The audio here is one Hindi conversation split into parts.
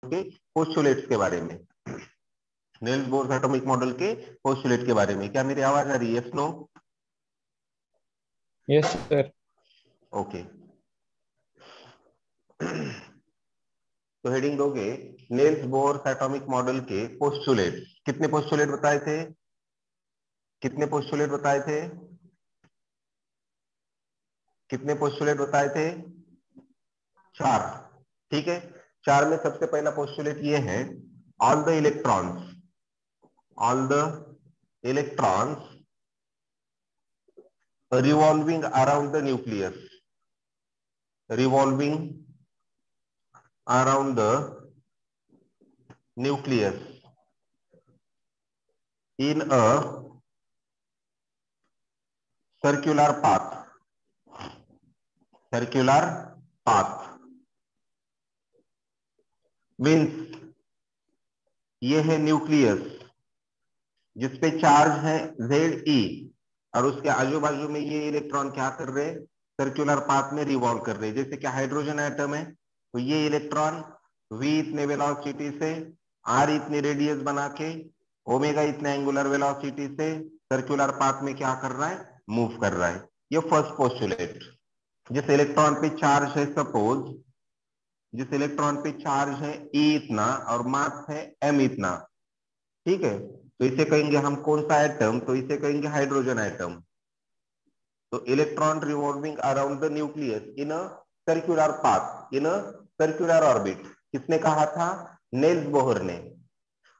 के पोस्टुलेट्स के बारे में, नील्स बोर्स एटॉमिक मॉडल के पोस्टुलेट के बारे में। क्या मेरी आवाज आ रही है? Yes no? Yes sir. Okay. तो हेडिंग दोगे नील्स बोर्स एटॉमिक मॉडल के पोस्टुलेट। कितने पोस्टुलेट बताए थे? कितने पोस्टुलेट बताए थे? कितने पोस्टुलेट बताए थे? 4। ठीक है। 4 में सबसे पहला पोस्टुलेट ये है, all the electrons, all the electrons revolving around the nucleus, revolving around the nucleus in a circular path, circular path means ये है न्यूक्लियस जिसपे चार्ज है Ze और उसके आजू बाजू में ये इलेक्ट्रॉन क्या कर रहे हैं? सर्कुलर पाथ में रिवॉल्व कर रहे हैं। जैसे कि हाइड्रोजन एटम है तो ये इलेक्ट्रॉन v इतने वेलोसिटी से, r इतनी रेडियस बना के, ओमेगा इतने एंगुलर वेलोसिटी से सर्कुलर पाथ में क्या कर रहा है? मूव कर रहा है। ये फर्स्ट पोस्टुलेट। जिस इलेक्ट्रॉन पे चार्ज है, सपोज जिस इलेक्ट्रॉन पे चार्ज है e इतना और मास है m इतना, ठीक है, तो इसे कहेंगे हम कौन सा एटम? तो इसे कहेंगे हाइड्रोजन एटम। तो electron revolving around the nucleus in a circular path, in a circular orbit. किसने कहा था? नेल्स बोहर ने।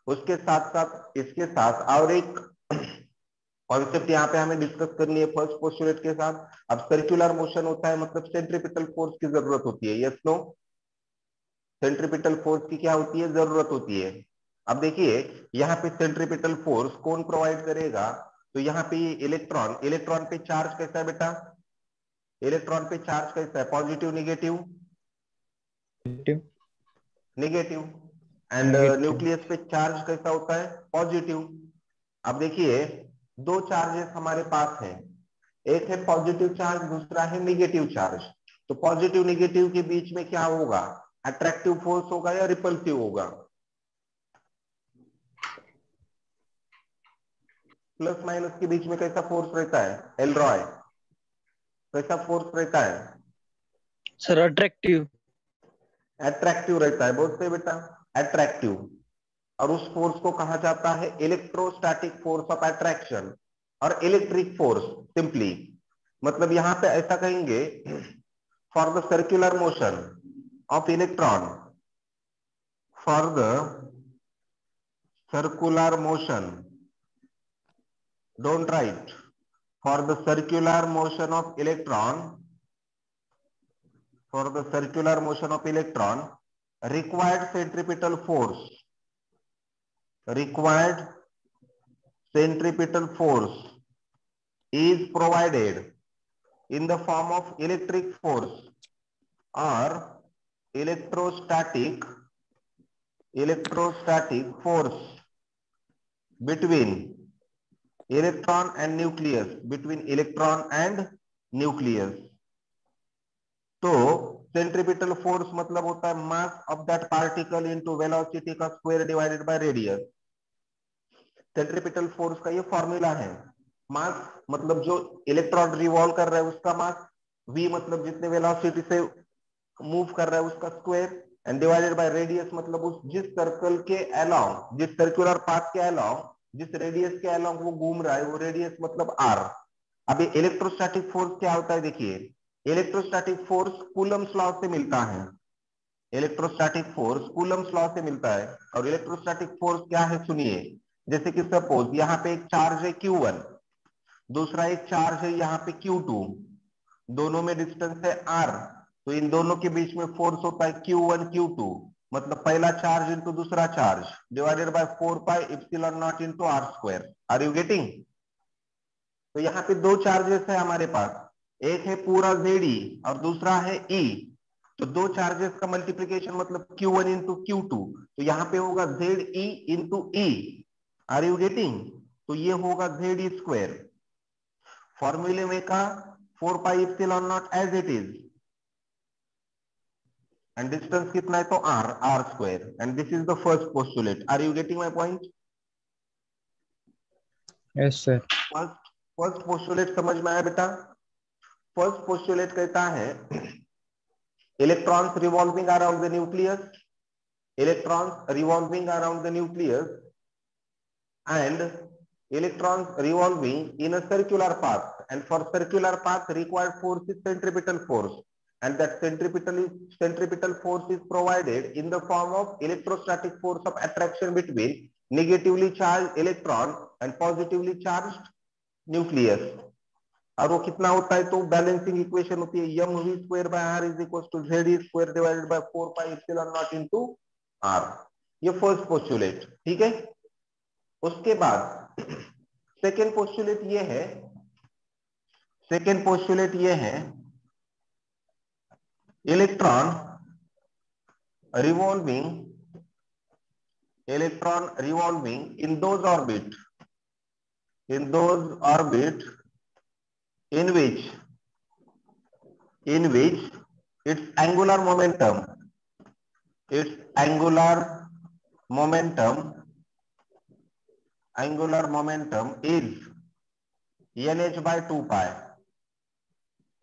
उसके साथ साथ इसके साथ और एक कॉन्सेप्ट यहाँ पे हमें डिस्कस करनी है फर्स्ट पोस्टुलेट के साथ। अब सर्कुलर मोशन होता है मतलब सेंट्रीपिटल फोर्स की जरूरत होती है। Yes no? सेंट्रीपिटल फोर्स की क्या होती है? जरूरत होती है। अब देखिए यहाँ पे सेंट्रीपिटल फोर्स कौन प्रोवाइड करेगा? तो यहाँ पे इलेक्ट्रॉन, इलेक्ट्रॉन पे चार्ज कैसा है बेटा? इलेक्ट्रॉन पे चार्ज कैसा है? Positive negative? Negative. And negative. Nucleus पे चार्ज कैसा होता है? पॉजिटिव। अब देखिए दो चार्जेस हमारे पास हैं, एक है पॉजिटिव चार्ज, दूसरा है निगेटिव चार्ज। तो पॉजिटिव निगेटिव के बीच में क्या होगा? अट्रैक्टिव फोर्स होगा या रिपल्सिव होगा? प्लस माइनस के बीच में कैसा फोर्स रहता है? एलरॉय कैसा फोर्स रहता है? Sir attractive. अट्रैक्टिव रहता है। बोलते बेटा अट्रैक्टिव। और उस फोर्स को कहा जाता है इलेक्ट्रोस्टैटिक फोर्स ऑफ अट्रैक्शन और इलेक्ट्रिक फोर्स सिंपली। मतलब यहां पे ऐसा कहेंगे, for the circular motion of electron, for the circular motion, don't write, for the circular motion of electron, for the circular motion of electron, required centripetal force, required centripetal force is provided in the form of electric force or electrostatic force between electron and nucleus, between electron and nucleus। तो सेंट्रीपिटल फोर्स मतलब होता है mass of that particle into velocity का square divided by radius. Centripetal force का ये फॉर्मूला है। मास मतलब जो इलेक्ट्रॉन रिवॉल्व कर रहा है उसका मास, v मतलब जितने वेलोसिटी से मूव कर रहा है उसका square, and divided by radius मतलब उस जिस सर्कल के अलोंग, जिस सर्कुलर पाथ के अलोंग, जिस रेडियस के अलोंग वो घूम रहा है वो रेडियस मतलब r। अभी इलेक्ट्रोस्टैटिक फोर्स क्या होता है? देखिए इलेक्ट्रोस्टैटिक फोर्स कूलम्स लॉ से मिलता है। इलेक्ट्रोस्टैटिक फोर्स कूलम्स लॉ से मिलता है। और इलेक्ट्रोस्टैटिक फोर्स क्या है सुनिए, जैसे कि सपोज यहाँ पे एक चार्ज है Q1, दूसरा एक चार्ज है यहाँ पे Q2, दोनों में डिस्टेंस है r, तो इन दोनों के बीच में फोर्स होता है Q1 Q2, मतलब पहला चार्ज इंटू दूसरा charge divided by 4 pi epsilon naught into r square. Are you getting? तो यहाँ पे दो चार्जेस है हमारे पास, एक है पूरा Ze और दूसरा है E। तो दो चार्जेस का मल्टीप्लीकेशन मतलब Q1 इंटू Q2, तो यहाँ पे होगा Ze into E। Are you getting? तो ये होगा Ze स्क्वायर। फॉर्मूले में का 4 pi epsilon naught as it is, and distance कितना है तो r square, and this is the first postulate. Are you getting my point? Yes, sir. First first postulate समझ में आया बेटा? फर्स्ट पोस्टुलेट कहता है electrons revolving around the nucleus, electrons revolving around the nucleus and electrons revolving in a circular path, and for circular path required force is centripetal force, and that centripetal force is provided in the form of electrostatic force of attraction between negatively charged electron and positively charged nucleus। और वो कितना होता है तो बैलेंसिंग इक्वेशन होती है M V square by R is equal to Z E square divided by 4 pi epsilon not into R. ये फर्स्ट पोस्टुलेट, ठीक है। उसके बाद सेकेंड पोस्टुलेट ये है, सेकेंड पोस्टुलेट ये है electron revolving in those orbit in which its angular momentum is nh by 2 pi,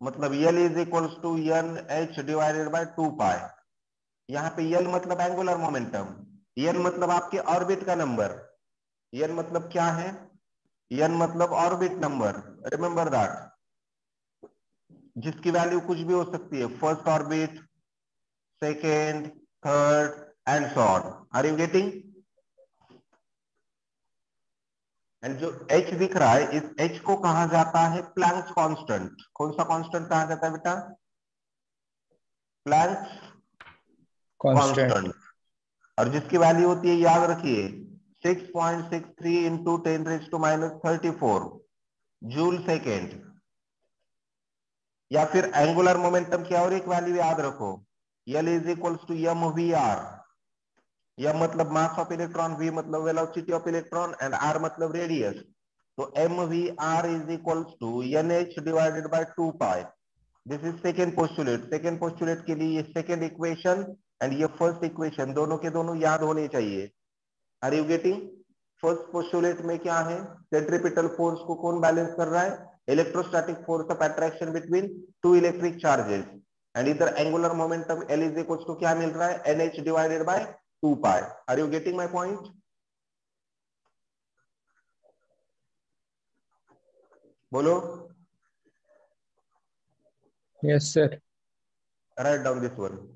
मतलब L is equals to N H divided by 2 pi. यहाँ पे L मतलब एंगुलर मोमेंटम, n मतलब आपके ऑर्बिट का नंबर, n मतलब क्या है, n मतलब ऑर्बिट नंबर, रिमेंबर दैट, जिसकी वैल्यू कुछ भी हो सकती है, first orbit, second, third and so on. Are you getting? And जो h दिख रहा है, इस h को कहा जाता है प्लैंक्स कांस्टेंट। कौन सा कांस्टेंट कहा जाता है बेटा? Planck's Constant. कांस्टेंट। और जिसकी वैल्यू होती है, याद रखिए, 6.63 इंटू 10⁻⁻34 जूल सेकेंड। या फिर एंगुलर मोमेंटम की और एक वैल्यू याद रखो, L is equals to M V R. M मतलब मास ऑफ इलेक्ट्रॉन, वी मतलब velocity of electron and R मतलब रेडियस। तो M V R is equals to N H divided by 2 pi. This is second postulate. Second postulate के लिए ये सेकेंड इक्वेशन एंड ये फर्स्ट इक्वेशन दोनों के दोनों याद होने चाहिए। Are you getting? First postulate में क्या है, सेंट्रीपिटल फोर्स को कौन बैलेंस कर रहा है, electrostatic force of attraction between two electric charges, and इधर angular momentum L is equal to क्या मिल रहा है, NH divided by 2 pi. Are you getting my point? बोलो। Yes, sir. Write down this one.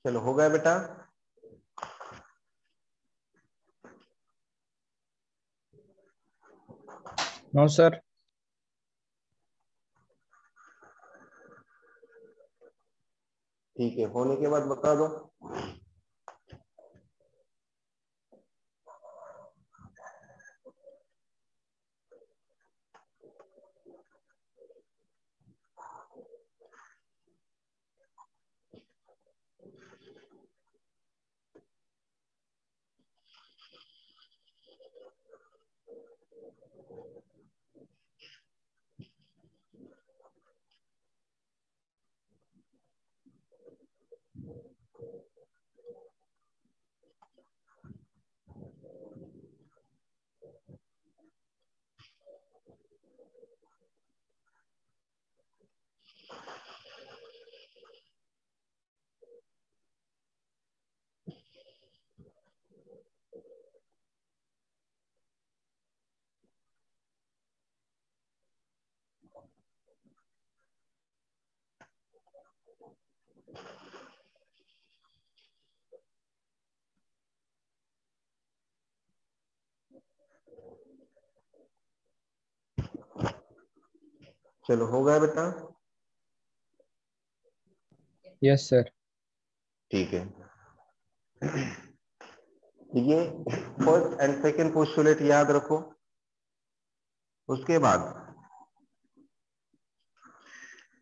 चलो हो गया बेटा। No sir. ठीक है, होने के बाद बता दो। चलो हो गया बेटा। Yes sir. ठीक है, ये फर्स्ट एंड सेकंड पोस्टुलेट याद रखो। उसके बाद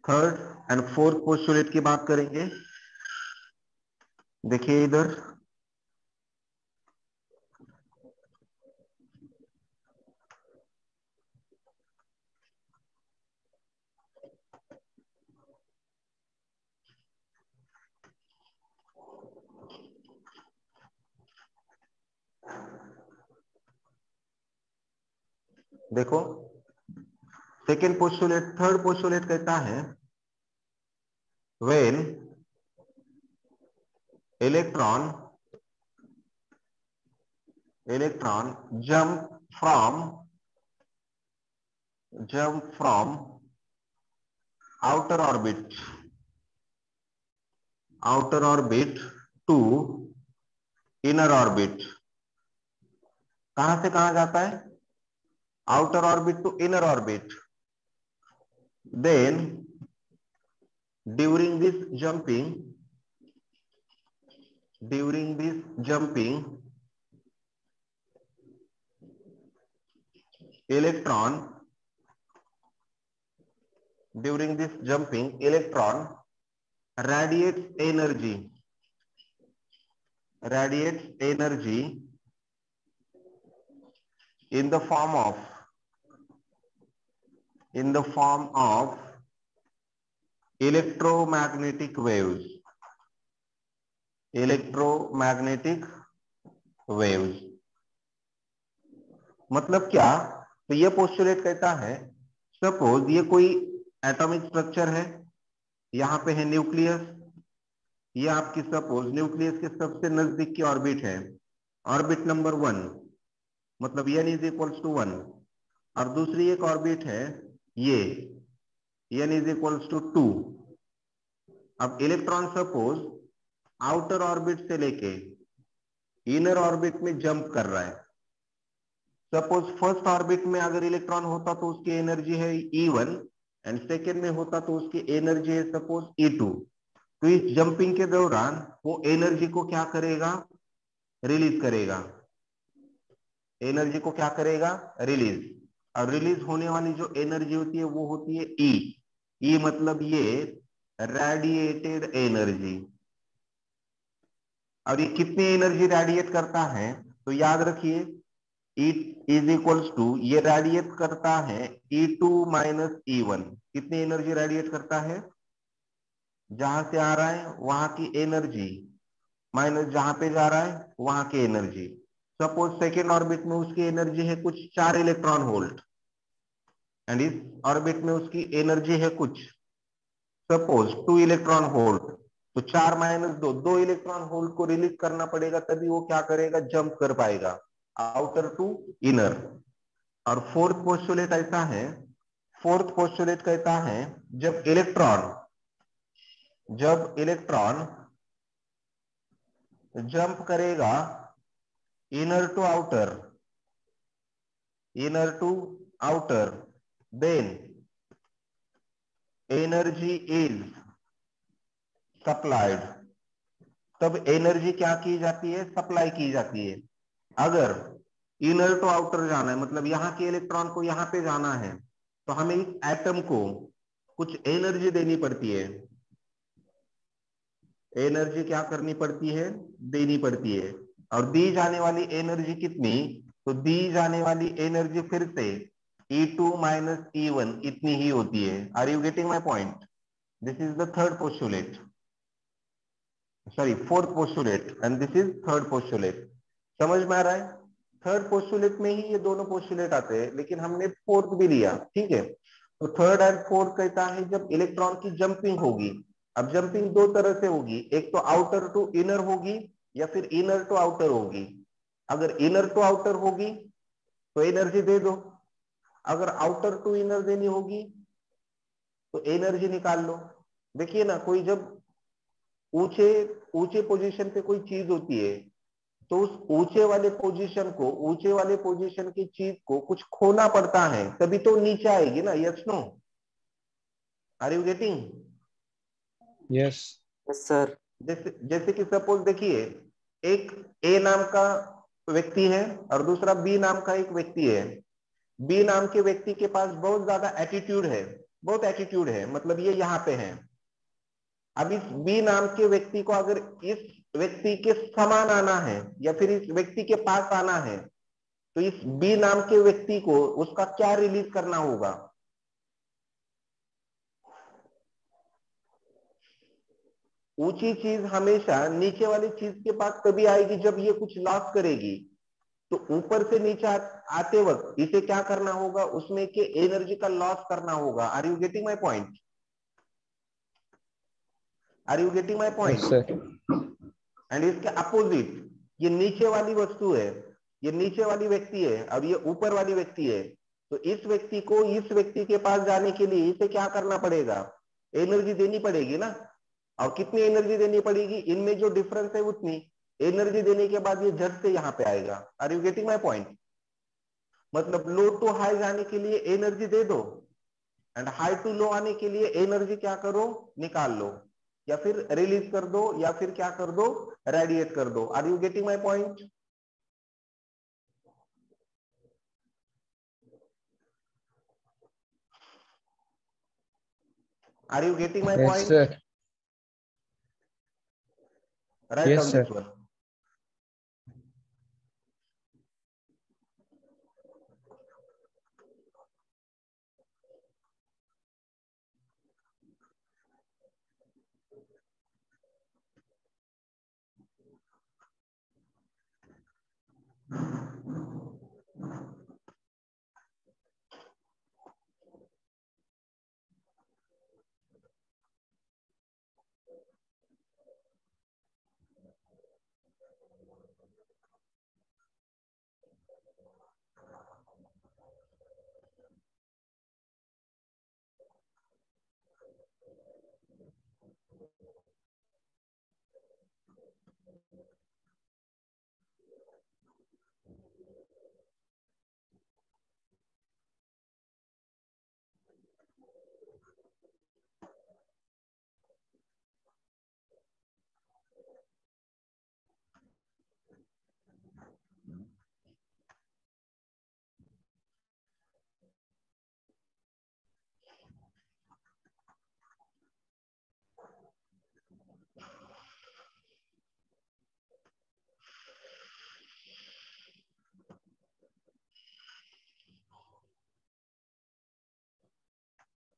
थर्ड एंड फोर्थ पोस्टुलेट की बात करेंगे। देखिए इधर, देखो सेकेंड पोस्टुलेट, थर्ड पोस्टुलेट कहता है when electron jump from outer orbit to inner orbit। कहां से कहां जाता है? Outer orbit to inner orbit. Then during this jumping electron radiates energy in the form of electromagnetic waves। मतलब क्या? तो ये पोस्टुलेट कहता है, सपोज ये कोई एटॉमिक स्ट्रक्चर है, यहां पे है न्यूक्लियस, ये आपकी सपोज न्यूक्लियस के सबसे नजदीक की ऑर्बिट है, ऑर्बिट नंबर 1, मतलब n इज इक्वल्स टू 1। और दूसरी एक ऑर्बिट है ये, n इज इक्वल्स टू 2। अब इलेक्ट्रॉन सपोज आउटर ऑर्बिट से लेके इनर ऑर्बिट में जंप कर रहा है। सपोज फर्स्ट ऑर्बिट में अगर इलेक्ट्रॉन होता तो उसकी एनर्जी है E1 एंड सेकेंड में होता तो उसकी एनर्जी है सपोज E2। तो इस जंपिंग के दौरान वो एनर्जी को क्या करेगा? रिलीज करेगा। एनर्जी को क्या करेगा? रिलीज। और रिलीज होने वाली जो एनर्जी होती है वो होती है ई मतलब ये रेडिएटेड एनर्जी। और ये कितनी एनर्जी रेडिएट करता है? तो याद रखिए E इज इक्वल्स टू, ये रेडिएट करता है E2 माइनस E1। कितनी एनर्जी रेडिएट करता है? जहां से आ रहा है वहां की एनर्जी माइनस जहां पे जा रहा है वहां की एनर्जी। सपोज सेकेंड ऑर्बिट में उसकी एनर्जी है कुछ 4 इलेक्ट्रॉन वोल्ट एंड इस ऑर्बिट में उसकी एनर्जी है कुछ सपोज 2 इलेक्ट्रॉन वोल्ट। तो 4 माइनस 2 इलेक्ट्रॉन वोल्ट को रिलीज करना पड़ेगा, तभी वो क्या करेगा? जंप कर पाएगा आउटर टू इनर। और फोर्थ पोस्टुलेट कहता है जब इलेक्ट्रॉन जंप करेगा inner to outer, inner to outer, then energy is supplied. तब एनर्जी क्या की जाती है? सप्लाई की जाती है। अगर इनर टू आउटर जाना है, मतलब यहां के इलेक्ट्रॉन को यहां पे जाना है, तो हमें इस एटम को कुछ एनर्जी देनी पड़ती है। एनर्जी क्या करनी पड़ती है? देनी पड़ती है। और दी जाने वाली एनर्जी कितनी? तो दी जाने वाली एनर्जी फिर से E2 माइनस E1 इतनी ही होती है। Are you getting my point? This is the third postulate, sorry fourth postulate, and this is third postulate. समझ में आ रहा है? थर्ड पोस्टुलेट में ही ये दोनों पोस्टुलेट आते हैं, लेकिन हमने फोर्थ भी लिया, ठीक है। तो थर्ड एंड फोर्थ कहता है जब इलेक्ट्रॉन की जंपिंग होगी। अब जंपिंग दो तरह से होगी, एक तो आउटर टू इनर होगी या फिर इनर टू आउटर होगी। अगर इनर टू आउटर होगी तो एनर्जी दे दो, अगर आउटर टू इनर देनी होगी तो एनर्जी निकाल लो। देखिए ना, कोई जब ऊंचे ऊंचे पोजीशन पे कोई चीज होती है, तो उस ऊंचे वाले पोजीशन की चीज को कुछ खोना पड़ता है, तभी तो नीचे आएगी ना। Yes no? Are you getting? Yes. Yes sir. जैसे जैसे कि सपोज देखिए, एक ए नाम का व्यक्ति है और दूसरा बी नाम का एक व्यक्ति है। बी नाम के व्यक्ति के पास बहुत ज्यादा एटीट्यूड है, बहुत एटीट्यूड है, मतलब ये यहाँ पे है। अब इस बी नाम के व्यक्ति को अगर इस व्यक्ति के समान आना है या फिर इस व्यक्ति के पास आना है, तो इस बी नाम के व्यक्ति को उसका क्या रिलीज करना होगा? ऊंची चीज हमेशा नीचे वाली चीज के पास तभी आएगी जब ये कुछ लॉस करेगी। तो ऊपर से नीचे आते वक्त इसे क्या करना होगा? उसमें के एनर्जी का लॉस करना होगा। Are you getting my point? Are you getting my yes point? Sir. And इसके अपोजिट, ये नीचे वाली वस्तु है, ये नीचे वाली व्यक्ति है, अब ये ऊपर वाली व्यक्ति है। तो इस व्यक्ति को इस व्यक्ति के पास जाने के लिए इसे क्या करना पड़ेगा? एनर्जी देनी पड़ेगी ना। और कितनी एनर्जी देनी पड़ेगी? इनमें जो डिफरेंस है उतनी एनर्जी देने के बाद ये झट से यहाँ पे आएगा। Are you getting my point? मतलब लो टू हाई जाने के लिए एनर्जी दे दो, एंड हाई टू लो आने के लिए एनर्जी क्या करो? निकाल लो, या फिर रिलीज कर दो, या फिर क्या कर दो? रेडिएट कर दो। Are you getting my point? Are you getting my yes point? Sir. Right yes down sir. This one.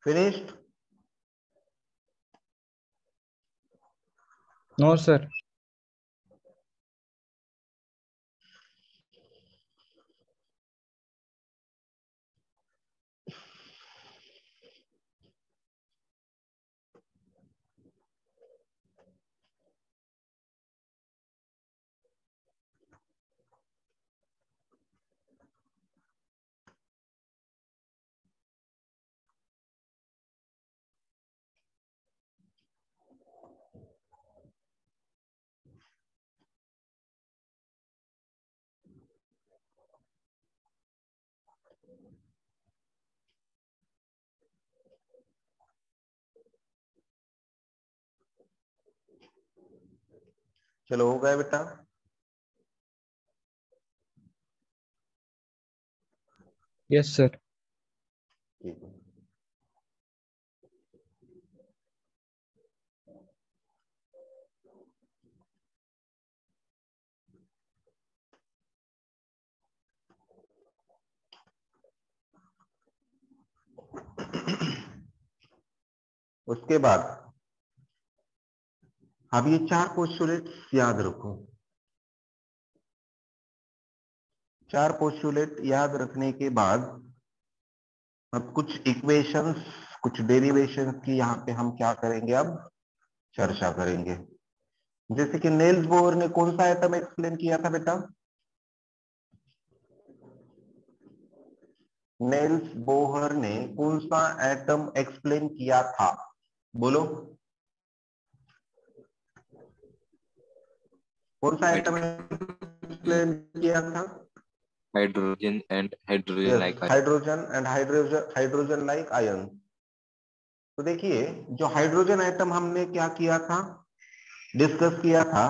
Finished? No sir. चलो हो गया बेटा। Yes sir. ठीक है। उसके बाद अब ये 4 पोस्टुलेट्स याद रखो। 4 पोस्टुलेट याद रखने के बाद अब कुछ इक्वेशंस, कुछ डेरिवेशंस की यहाँ पे हम क्या करेंगे, अब चर्चा करेंगे। जैसे कि नेल्स बोहर ने कौन सा एटम एक्सप्लेन किया था बेटा? नेल्स बोहर ने कौन सा एटम एक्सप्लेन किया था? बोलो, कौन सा एटम एक्सप्लेन किया था? Hydrogen and hydrogen yes, like hydrogen and hydrogen like ion. तो देखिए, जो हाइड्रोजन एटम हमने क्या किया था, डिस्कस किया था,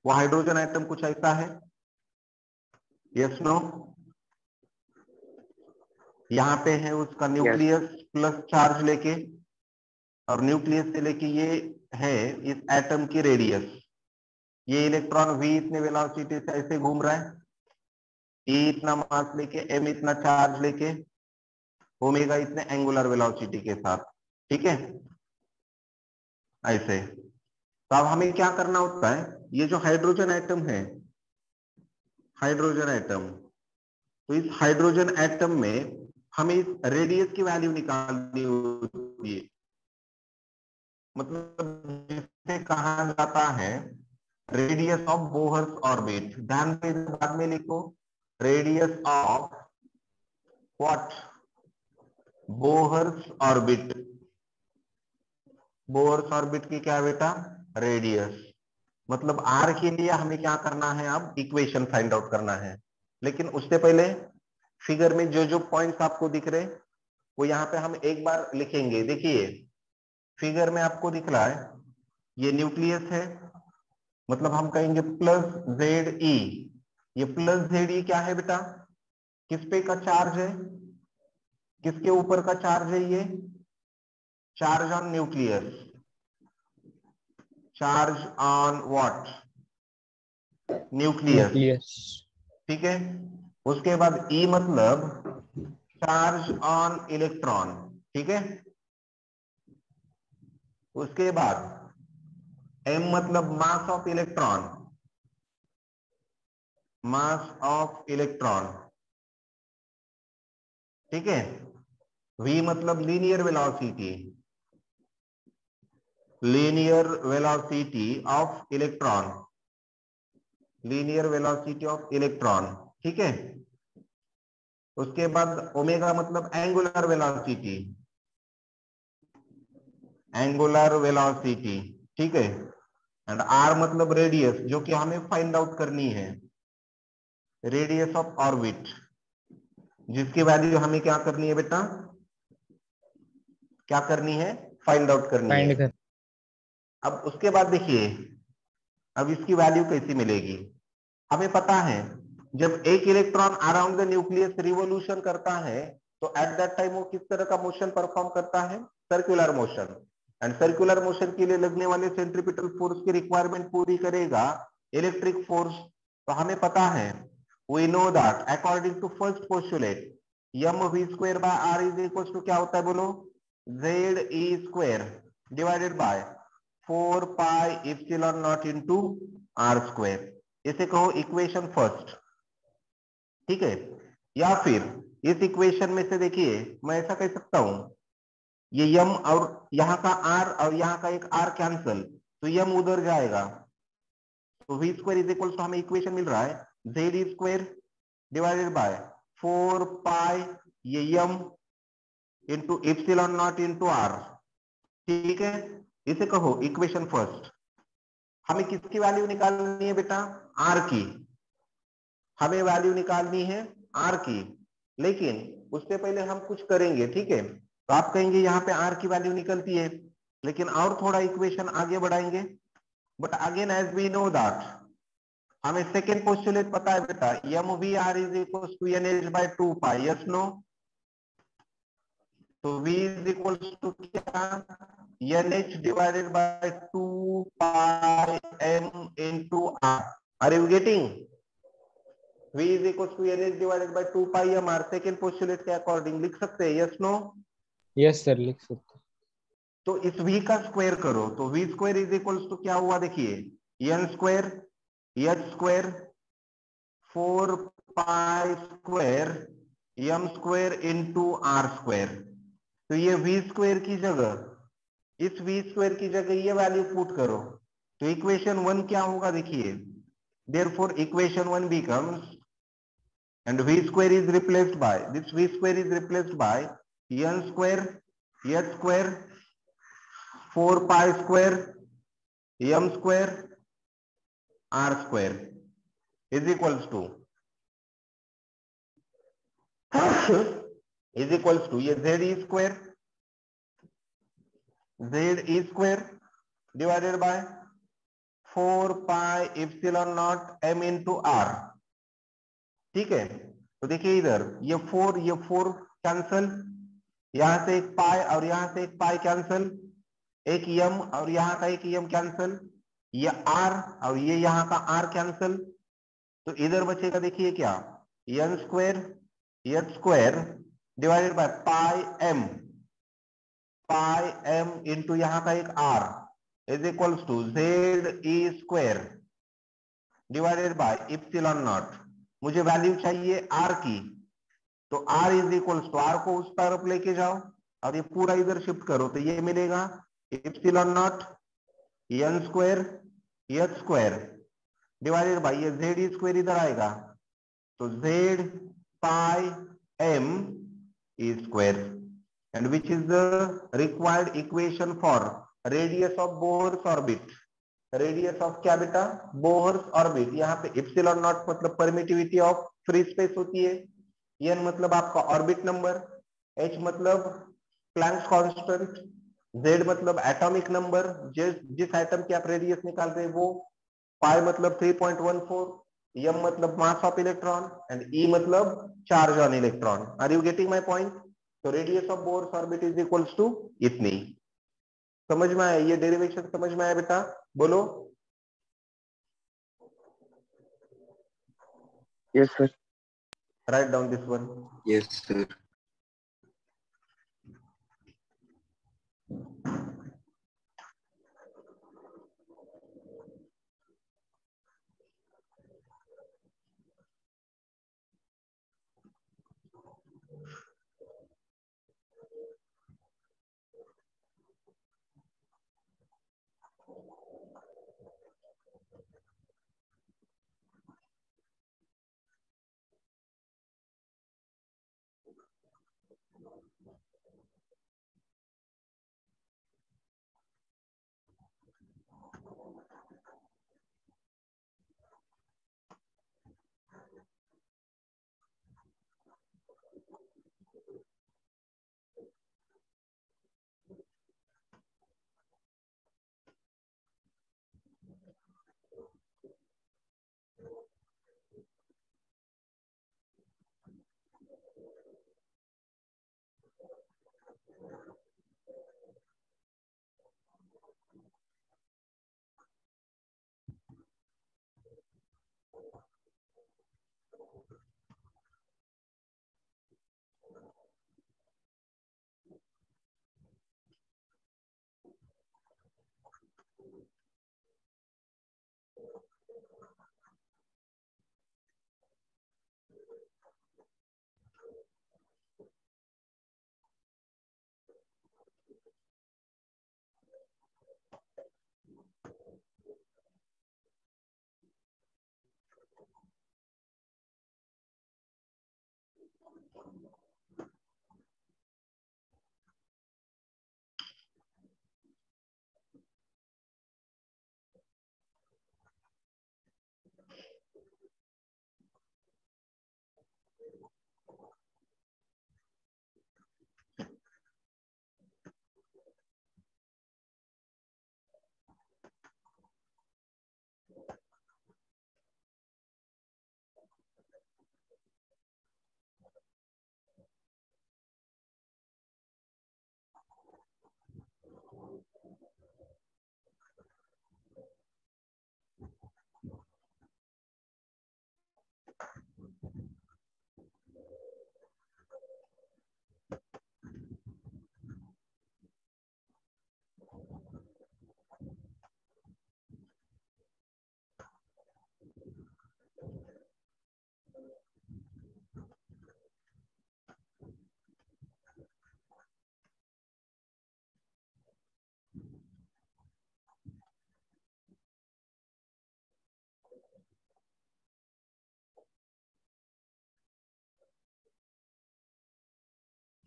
वो हाइड्रोजन एटम कुछ ऐसा है। Yes no? यहाँ पे है उसका न्यूक्लियस प्लस चार्ज लेके, और न्यूक्लियस से लेके ये है इस एटम की रेडियस। ये इलेक्ट्रॉन v इतने वेलोसिटी से ऐसे घूम रहा है, e इतना मास लेके, m इतना चार्ज लेके, ओमेगा इतने एंगुलर वेलोसिटी के साथ। ठीक है, ऐसे। तो अब हमें क्या करना होता है, ये जो हाइड्रोजन एटम है, हाइड्रोजन एटम, तो इस हाइड्रोजन एटम में हमें इस रेडियस की वैल्यू निकालनी होती है। मतलब जिसे कहा जाता है रेडियस ऑफ बोहर्स ऑर्बिट। ध्यान से बाद में लिखो, radius of what? Bohr's orbit. Bohr's orbit की क्या है बेटा? रेडियस। मतलब आर के लिए हमें क्या करना है, अब इक्वेशन फाइंड आउट करना है। लेकिन उससे पहले फिगर में जो जो पॉइंट्स आपको दिख रहे, वो यहाँ पे हम एक बार लिखेंगे। देखिए, फिगर में आपको दिख रहा है ये न्यूक्लियस है, मतलब हम कहेंगे प्लस जेड ई। ये प्लस जेड ई क्या है बेटा? किस पे का चार्ज है, किसके ऊपर का चार्ज है? ये charge on nucleus, charge on what? Nucleus. Nucleus. ठीक है, उसके बाद ई मतलब चार्ज ऑन इलेक्ट्रॉन। ठीक है, उसके बाद m मतलब mass of electron, mass of electron. ठीक है, v मतलब linear velocity, linear velocity of electron, linear velocity of electron. ठीक है, उसके बाद ओमेगा मतलब एंगुलर वेलोसिटी, एंगुलर वेलोसिटी। ठीक है, एंड आर मतलब रेडियस, जो कि हमें फाइंड आउट करनी है, रेडियस ऑफ ऑर्बिट, जिसकी वैल्यू हमें क्या करनी है बेटा? क्या करनी है? फाइंड आउट करनी है। फाइंड कर। अब उसके बाद देखिए, अब इसकी वैल्यू कैसी मिलेगी? हमें पता है जब एक electron around the nucleus revolution करता है, तो एट दैट टाइम वो किस तरह का मोशन परफॉर्म करता है? Circular motion. And circular motion के लिए लगने वाले सेंट्रीपिटल फोर्स की रिक्वायरमेंट पूरी करेगा इलेक्ट्रिक फोर्स। तो हमें पता है, we know that according to first postulate m v square by r is equal to क्या होता है? बोलो, z e square divided by 4 pi epsilon not into r square. इसे कहो इक्वेशन फर्स्ट। ठीक है, या फिर इस इक्वेशन में से देखिए, मैं ऐसा कह सकता हूं, ये यम और यहाँ का r और यहाँ का एक r कैंसल, तो यम उधर जाएगा, तो v square is equal to हमें इक्वेशन मिल रहा है z square divided by 4 pi ये यम into epsilon naught into r। ठीक है, इसे कहो इक्वेशन फर्स्ट। हमें किसकी वैल्यू निकालनी है बेटा? r की। हमें वैल्यू निकालनी है r की, लेकिन उससे पहले हम कुछ करेंगे। ठीक है, तो आप कहेंगे यहाँ पे r की वैल्यू निकलती है, लेकिन और थोड़ा इक्वेशन आगे बढ़ाएंगे। But again as we know that हमें सेकेंड पोस्टुलेट पता है बेटा, M V R is equal to N H by 2 pi, yes no? तो v इज इक्वल टू क्या, N H divided by 2 pi m into R. Are you getting? v is equal to N H divided by 2 pi m R, second postulate के अकॉर्डिंग लिख सकते हैं, यस नो? यस सर, लिख सकते हैं। तो इस v का स्क्वायर करो, तो v square is equal to क्या हुआ देखिए, N square H square 4 pi square m square into R square. तो ये v स्क्वायर की जगह, इस v स्क्वायर की जगह ये वैल्यू पुट करो, तो इक्वेशन 1 क्या होगा देखिए, therefore equation 1 becomes, and v square is replaced by, this v square is replaced by n square h square 4 pi square m square r square is equals to is equals to ये z e square divided by 4 pi epsilon naught m into r। ठीक है, तो देखिए इधर ये 4 कैंसल, यहां से एक पाई और यहां से एक पाई कैंसल, एक यम और यहाँ का एक यम कैंसल, ये आर और ये यहाँ का आर कैंसल, तो इधर बचेगा देखिए क्या, N square H square divided by pi M into यहाँ का एक R is equals to Z E square divided by epsilon not. मुझे वैल्यू चाहिए आर की, तो R is equals to, R को उस तरफ लेके जाओ और ये पूरा इधर शिफ्ट करो, तो ये मिलेगा epsilon not N square H square divided by ये जेड स्क्वायर इधर आएगा, तो Z pi M E square, and which is the required equation for radius of Bohr's orbit. Radius of क्या बेटा, बोहर्स ऑर्बिट। यहाँ पे इप्सिलॉन नॉट मतलब परमिटिविटी ऑफ फ्री स्पेस होती है, एन मतलब आपका ऑर्बिट नंबर, एच मतलब प्लैंक्स कांस्टेंट, जेड मतलब एटॉमिक नंबर, जिस एटम की आप रेडियस निकाल रहे हैं वो, पाई मतलब 3.14, एम मतलब mass of electron and e मतलब charge on electron. Are you getting my point? तो radius of Bohr's orbit is equals to इतनी। समझ में आया? ये डेरिवेशन समझ में आया बेटा? बोलो। Yes, sir. Write down this one. Yes, sir.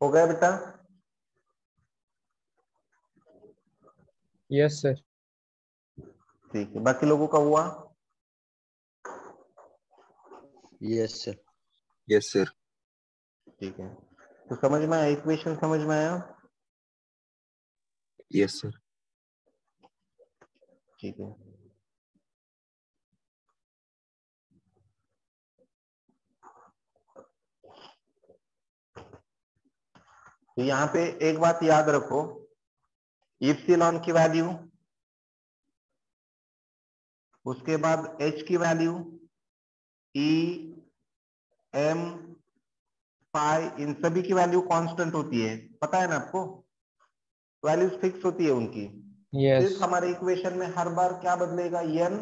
हो गया बेटा? Yes sir. ठीक है, बाकी लोगों का हुआ? Yes sir. Yes, sir. ठीक है, तो समझ में आया? इक्वेशन समझ में आया? Yes, sir. ठीक है, तो यहाँ पे एक बात याद रखो, इप्सिलॉन की वैल्यू, उसके बाद h की वैल्यू, e, m, पाई, इन सभी की वैल्यू कांस्टेंट होती है, पता है ना आपको? वैल्यूज फिक्स होती है उनकी। यस। सिर्फ हमारे इक्वेशन में हर बार क्या बदलेगा? n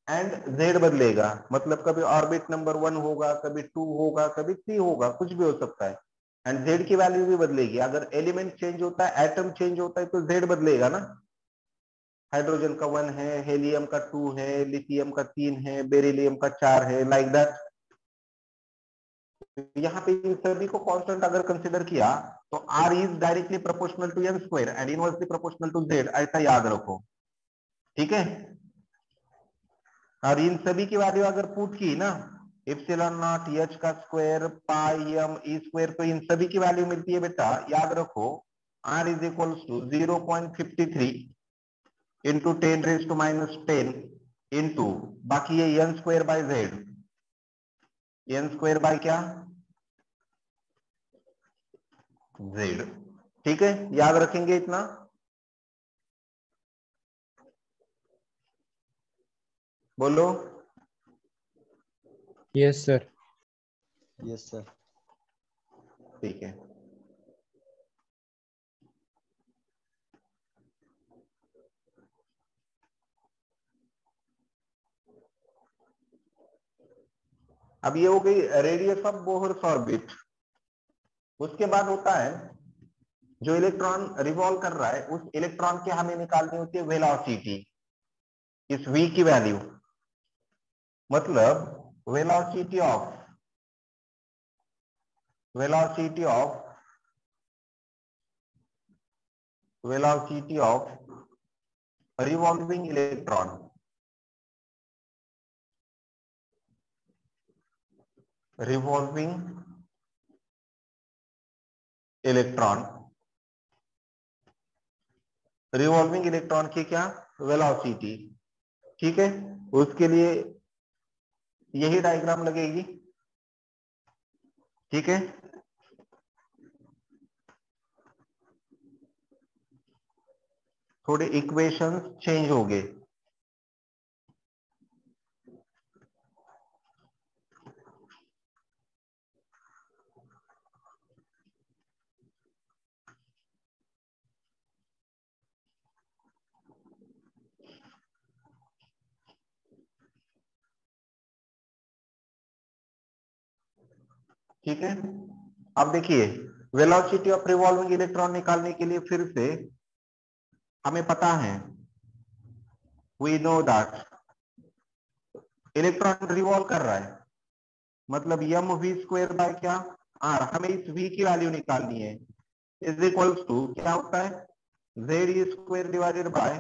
एंड z बदलेगा। मतलब कभी ऑर्बिट नंबर 1 होगा, कभी 2 होगा, कभी 3 होगा, कुछ भी हो सकता है। एंड z की वैल्यू भी बदलेगी। अगर एलिमेंट चेंज होता है, एटम चेंज होता है, तो z बदलेगा ना। हाइड्रोजन का 1 है, हेलियम का 2 है, लिथियम का 3 है, बेरिलियम का 4 है, लाइक दैट। यहाँ पे इन सभी को कांस्टेंट अगर कंसीडर किया तो r is directly proportional to n square and inversely proportional to z, ऐसा याद रखो, ठीक है? और इन सभी की वैल्यू अगर पुट की ना, एप्सिलॉन नॉट, h का स्क्वायर, पाई, m, e स्क्वायर, तो इन सभी की वैल्यू मिलती है बेटा, याद रखो, r is equals to 0.53 into 10⁻⁻10 into, बाकी ये n square by z, n square by क्या? z। ठीक है, याद रखेंगे इतना? बोलो। Yes sir. Yes sir. ठीक है, अब ये हो गई रेडियस ऑफ बोहर्स ऑर्बिट। उसके बाद होता है, जो इलेक्ट्रॉन रिवॉल्व कर रहा है, उस इलेक्ट्रॉन के हमें निकालनी होती है वेलोसिटी, इस v की वैल्यू। मतलब velocity of revolving electron, revolving electron की क्या? वेलोसिटी। ठीक है, उसके लिए यही डायग्राम लगेगी। ठीक है, थोड़े इक्वेशन चेंज हो गए। ठीक है, अब देखिए, वेलोसिटी ऑफ रिवॉल्विंग इलेक्ट्रॉन निकालने के लिए फिर से हमें पता है, we know that electron revolve कर रहा है, मतलब एम वी स्क्वायर बाय क्या? आर। हमें इस v की वैल्यू निकालनी है, इज इक्वल्स टू क्या होता है? Z square divided bye